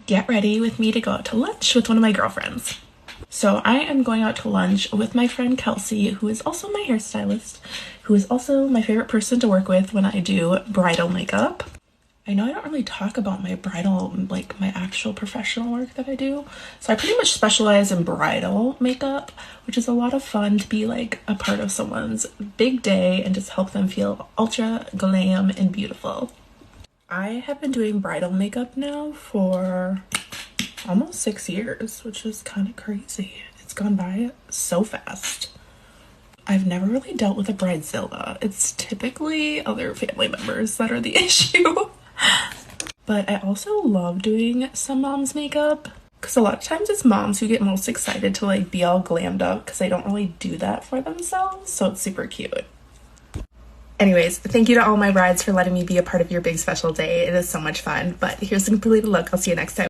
get ready with me to go out to lunch with one of my girlfriends. So I am going out to lunch with my friend Kelsey, who is also my hairstylist, who is also my favorite person to work with when I do bridal makeup. I know I don't really talk about my bridal, like my actual professional work that I do. So I pretty much specialize in bridal makeup, which is a lot of fun to be like a part of someone's big day and just help them feel ultra glam and beautiful. I have been doing bridal makeup now for almost 6 years, which is kind of crazy. It's gone by so fast. I've never really dealt with a bridezilla. It's typically other family members that are the issue. But I also love doing some mom's makeup because a lot of times it's moms who get most excited to like be all glammed up because they don't really do that for themselves, so it's super cute. Anyways, thank you to all my brides for letting me be a part of your big special day. It is so much fun, but here's the completed look. I'll see you next time.